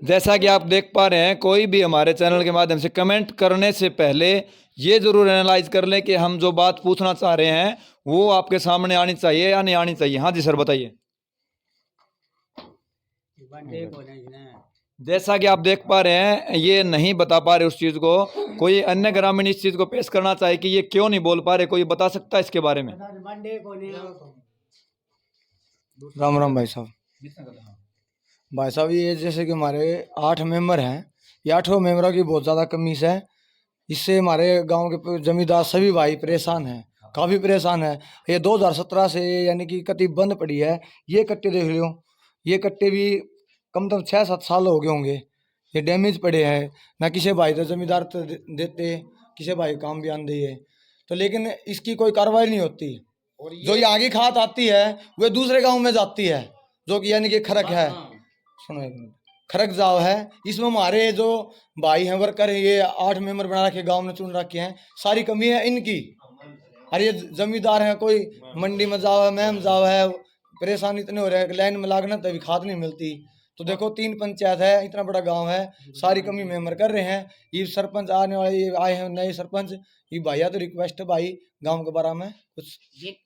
जैसा कि आप देख पा रहे हैं, कोई भी हमारे चैनल के माध्यम से कमेंट करने से पहले ये जरूर एनालाइज कर लें कि हम जो बात पूछना चाह रहे हैं वो आपके सामने आनी चाहिए या नहीं आनी चाहिए। हाँ जी सर बताइए। जैसा कि आप देख पा रहे हैं ये नहीं बता पा रहे उस चीज़ को, कोई अन्य ग्रामीण इस चीज़ को पेश करना चाहे कि ये क्यों नहीं बोल पा रहे, कोई बता सकता है इसके बारे में? राम राम भाई साहब। भाई साहब, ये जैसे कि हमारे 8 मेंबर हैं, ये 8 मेंबरों की बहुत ज़्यादा कमी है। इससे हमारे गांव के जमींदार सभी भाई परेशान हैं, काफ़ी परेशान है। ये 2017 से यानी कि कति बंद पड़ी है। ये कट्टे देख लो, ये कट्टे भी कम से कम 6-7 साल हो गए होंगे, ये डैमेज पड़े हैं। ना किसी भाई तो जमींदार तो देते, किसी भाई काम भी आन दिए, तो लेकिन इसकी कोई कार्रवाई नहीं होती। जो यहाँ की खाद आती है वह दूसरे गांव में जाती है, जो कि यानी कि खरक है, सुनो एक मिनट, खरक जाव है। इसमें हमारे जो भाई हैं वर्कर हैं, ये 8 मेंबर बना रखे, गांव में चुन रखे हैं, सारी कमी है इनकी। अरे ये जमींदार हैं, कोई मंडी में जाओ है, मैम जाओ है, परेशानी इतने हो रहे हैं, लाइन में लागना तभी खाद नहीं मिलती। तो देखो 3 पंचायत है, इतना बड़ा गांव है, सारी कमी मेंबर कर रहे हैं। ये सरपंच आने वाले, ये आए हैं नए सरपंच, ये भैया तो रिक्वेस्ट है भाई गांव के बारे में कुछ।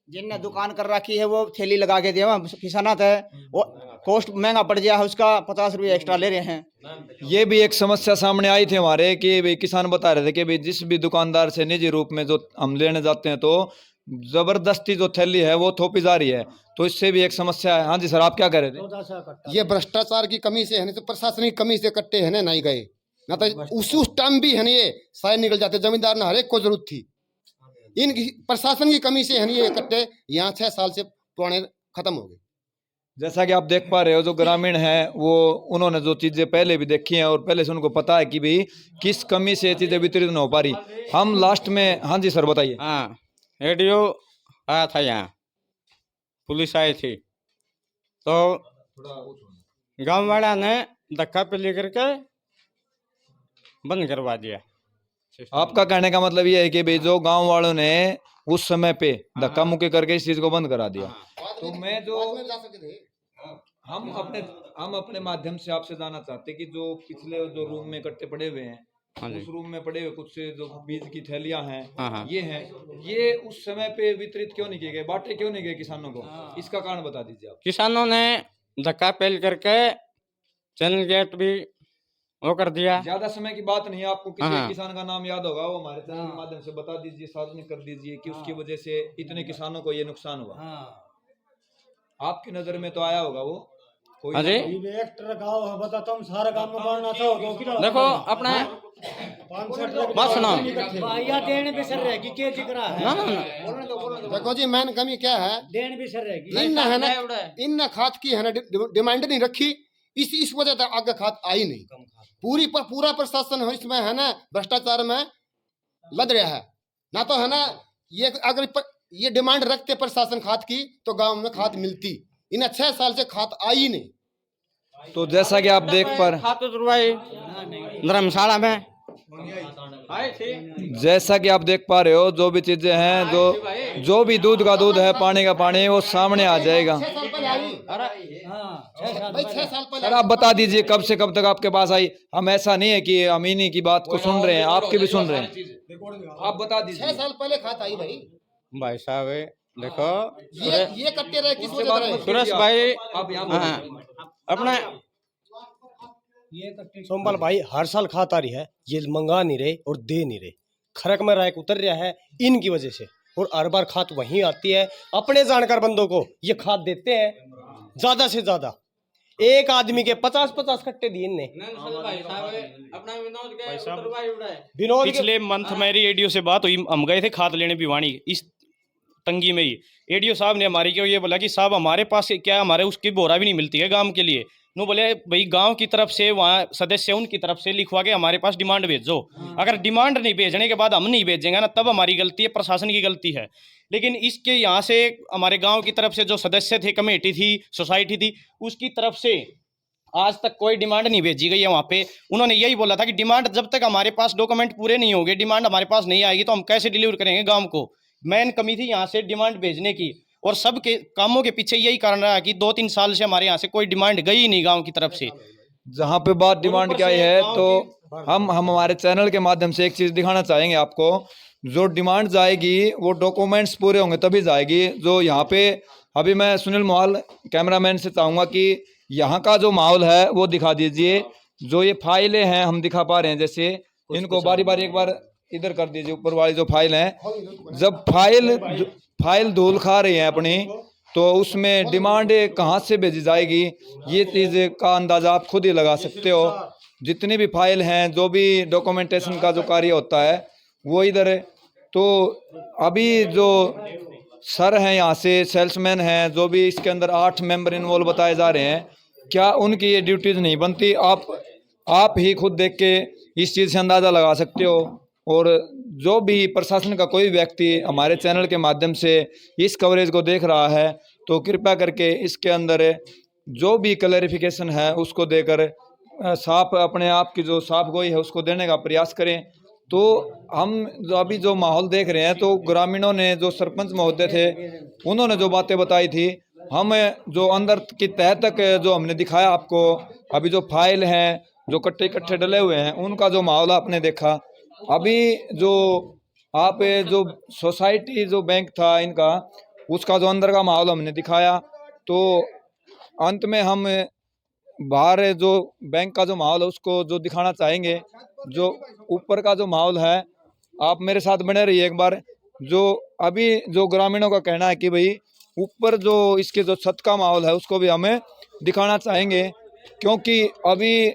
जिनने दुकान कर रखी है वो थैली लगा के दिया, किसानत है, वो कॉस्ट महंगा पड़ गया है, उसका 50 रुपये एक्स्ट्रा ले रहे हैं। ये भी एक समस्या सामने आई थी हमारे कि भाई किसान बता रहे थे कि भाई जिस भी दुकानदार से निजी रूप में जो हम लेने जाते हैं तो जबरदस्ती जो थैली है वो थोपी जा रही है, तो इससे भी एक समस्या है। हाँ जी सर, आप क्या कह रहे थे? ये भ्रष्टाचार की कमी से है, नहीं तो प्रशासनिक कमी से कट्टे है ना नहीं गए, ना तो उस टाइम भी है ना ये शायद निकल जाते। जमींदार ने हर एक को जरूरत थी, इन प्रशासन की कमी से है ना ये कट्टे यहाँ 6 साल से पुराने खत्म हो गए। जैसा कि आप देख पा रहे हो, जो ग्रामीण हैं वो उन्होंने जो चीज़ें पहले भी देखी हैं और पहले से उनको पता है कि भाई किस कमी से ये चीज़ें वितरित नहीं हो पा रही। हम लास्ट में, हाँ जी सर बताइए। हाँ, रेडियो आया था, यहाँ पुलिस आई थी, तो गांव वाला ने धक्का पे लेकर के बंद करवा दिया। आपका कहने का मतलब ये है कि भाई जो गांव वालों ने उस समय पे धक्का मुक्की करके इस चीज को बंद करा दिया। तो मैं जो हम अपने माध्यम से आपसे जानना चाहते कि जो पिछले जो रूम में इकट्ठे पड़े हुए हैं, उस रूम में पड़े हुए कुछ जो बीज की थैलियां हैं, ये हैं, ये उस समय पे वितरित क्यों नहीं किए गए, बांटे क्यों नहीं गए किसानों को? इसका कारण बता दीजिए आप। किसानों ने धक्का पेल करके चैनल गेट भी वो कर दिया। ज्यादा समय की बात नहीं है, आपको किसी हाँ। एक किसान का नाम याद होगा, वो हमारे चैनल के माध्यम से बता दीजिए, सार्वजनिक कर दीजिए कि उसकी वजह से इतने किसानों को ये नुकसान हुआ। आपकी नजर में तो आया होगा वो कोई हाँ जी। देखो अपने बात सुनो। देखो जी मैन कमी क्या है, इन खाद की है ना डिमांड नहीं रखी, इस वजह से आगे खाद आई नहीं। पूरा प्रशासन है इसमें है ना भ्रष्टाचार में लद रहा है ना, तो है ना ये अगर ये डिमांड रखते प्रशासन खाद की तो गांव में खाद मिलती। इन 6 साल से खाद आई नहीं। तो जैसा कि आप देख पर धर्मशाला में जैसा कि आप देख पा रहे हो, जो भी चीजें हैं, जो भी दूध का दूध है, पानी का पानी, वो सामने आ जाएगा। 6 साल पहले आई भाई, 6 साल पहले। सर आप बता दीजिए कब से कब तक आपके पास आई? हम ऐसा नहीं है कि हम इन्हीं की बात को सुन रहे हैं, आपकी भी सुन रहे हैं, आप बता 6 दीजिए। साल पहले खाद आई भाई साहब देखो ये कट्टे रहे किस वजह से रहे? सुरेश भाई आप यहाँ हाँ, अपना सोमपाल भाई हर साल खात आ रही है, ये मंगा नहीं रहे और दे नहीं रहे, खरक में रैक उतर रहा है इनकी वजह से, और हर बार खाद वहीं आती है। अपने जानकार बंदों को ये खाद देते हैं ज्यादा से ज्यादा, एक आदमी के 50-50 कट्टे दिए इनने। विनोद पिछले मंथ मेरी एडीओ से बात हुई, हम गए थे खाद लेने भिवानी, इस तंगी में ही एडीओ साहब ने हमारी को ये बोला कि साहब हमारे पास क्या, हमारे उसकी बोरा भी नहीं मिलती है गांव के लिए। नो बोले भाई गांव की तरफ से वहाँ सदस्य उनकी तरफ से लिखवा के हमारे पास डिमांड भेजो। अगर डिमांड नहीं भेजने के बाद हम नहीं भेजेंगे ना, तब हमारी गलती है, प्रशासन की गलती है। लेकिन इसके यहाँ से हमारे गांव की तरफ से जो सदस्य थे, कमेटी थी, सोसाइटी थी, उसकी तरफ से आज तक कोई डिमांड नहीं भेजी गई है। वहाँ पे उन्होंने यही बोला था कि डिमांड जब तक हमारे पास डॉक्यूमेंट पूरे नहीं होंगे, डिमांड हमारे पास नहीं आएगी, तो हम कैसे डिलीवर करेंगे गाँव को। मेन कमी थी यहाँ से डिमांड भेजने की, और सब के कामों के पीछे यही कारण रहा कि 2-3 साल से हमारे यहाँ से कोई डिमांड गई ही नहीं गांव की तरफ से। जहाँ पे बात डिमांड की आई है, तो हम हमारे चैनल के माध्यम से एक चीज़ दिखाना चाहेंगे आपको। जो डिमांड जाएगी वो डॉक्यूमेंट्स पूरे होंगे तभी जाएगी। जो यहाँ पे अभी मैं सुनील मोहाल कैमरामैन से चाहूँगा कि यहाँ का जो माहौल है वो दिखा दीजिए। जो ये फाइलें हैं हम दिखा पा रहे हैं, जैसे इनको बारी बारी एक बार इधर कर दीजिए, ऊपर वाली जो फाइल है। जब फाइल धूल खा रही है अपनी, तो उसमें डिमांड कहाँ से भेजी जाएगी, ये चीज़ का अंदाज़ा आप खुद ही लगा सकते हो। जितनी भी फाइल हैं, जो भी डॉक्यूमेंटेशन का जो कार्य होता है वो इधर है। तो अभी जो सर हैं यहाँ से, सेल्समैन हैं, जो भी इसके अंदर 8 मेंबर इन्वॉल्व बताए जा रहे हैं, क्या उनकी ये ड्यूटीज़ नहीं बनती? आप ही खुद देख के इस चीज़ से अंदाज़ा लगा सकते हो। और जो भी प्रशासन का कोई व्यक्ति हमारे चैनल के माध्यम से इस कवरेज को देख रहा है, तो कृपया करके इसके अंदर जो भी क्लैरिफिकेशन है उसको देकर साफ अपने आप की जो साफ गोई है उसको देने का प्रयास करें। तो हम जो अभी जो माहौल देख रहे हैं, तो ग्रामीणों ने, जो सरपंच महोदय थे, उन्होंने जो बातें बताई थी, हम जो अंदर की तह तक जो हमने दिखाया आपको, अभी जो फाइल हैं, जो कट्टे इकट्ठे डले हुए हैं, उनका जो माहौल आपने देखा। अभी जो आप जो सोसाइटी जो बैंक था इनका, उसका जो अंदर का माहौल हमने दिखाया। तो अंत में हम बाहर जो बैंक का जो माहौल है उसको जो दिखाना चाहेंगे। जो ऊपर का जो माहौल है, आप मेरे साथ बने रहिए एक बार। जो अभी जो ग्रामीणों का कहना है कि भाई ऊपर जो इसके जो छत का माहौल है उसको भी हमें दिखाना चाहेंगे, क्योंकि अभी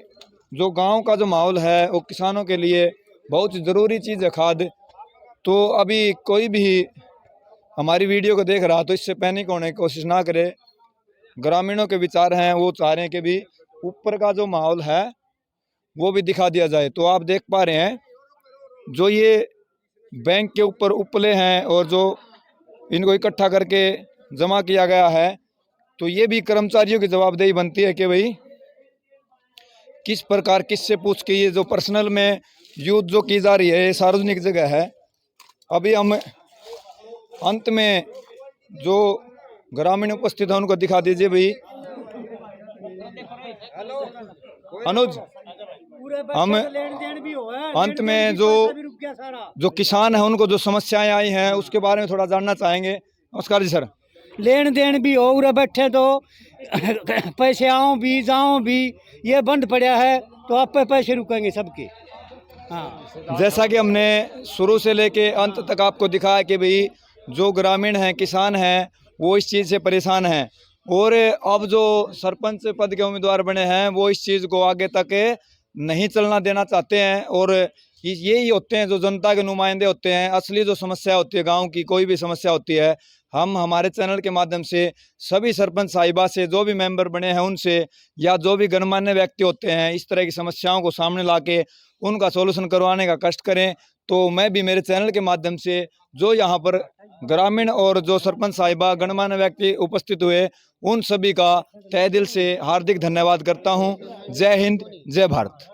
जो गांव का जो माहौल है वो किसानों के लिए बहुत ज़रूरी चीज़ है खाद। तो अभी कोई भी हमारी वीडियो को देख रहा तो इससे पैनिक होने की कोशिश ना करे। ग्रामीणों के विचार हैं, वो चाह रहे हैं कि भी ऊपर का जो माहौल है वो भी दिखा दिया जाए। तो आप देख पा रहे हैं जो ये बैंक के ऊपर उपले हैं और जो इनको इकट्ठा करके जमा किया गया है, तो ये भी कर्मचारियों की जवाबदेही बनती है कि भाई किस प्रकार किससे पूछ के ये जो पर्सनल में यूज जो की जा रही है, ये सार्वजनिक जगह है। अभी हम अंत में जो ग्रामीण उपस्थित है उनको दिखा दीजिए भाई। अनुज, हम अंत में जो किसान है उनको जो समस्याएं आई हैं उसके बारे में थोड़ा जानना चाहेंगे। नमस्कार जी सर। लेन देन भी हो, उरे बैठे तो पैसे आओ भी जाओ भी, ये बंद पड़ा है। तो आप पे पैसे रुकेंगे सबके। हाँ, जैसा कि हमने शुरू से लेके अंत तक आपको दिखाया कि भाई जो ग्रामीण हैं, किसान हैं, वो इस चीज़ से परेशान हैं और अब जो सरपंच पद के उम्मीदवार बने हैं वो इस चीज़ को आगे तक नहीं चलना देना चाहते हैं और यही होते हैं जो जनता के नुमाइंदे होते हैं। असली जो समस्या होती है गांव की, कोई भी समस्या होती है, हम हमारे चैनल के माध्यम से सभी सरपंच साहिबा से, जो भी मेंबर बने हैं उनसे, या जो भी गणमान्य व्यक्ति होते हैं, इस तरह की समस्याओं को सामने लाके उनका सॉल्यूशन करवाने का कष्ट करें। तो मैं भी मेरे चैनल के माध्यम से जो यहाँ पर ग्रामीण और जो सरपंच साहिबा, गणमान्य व्यक्ति उपस्थित हुए, उन सभी का तहे दिल से हार्दिक धन्यवाद करता हूँ। जय हिंद, जय भारत।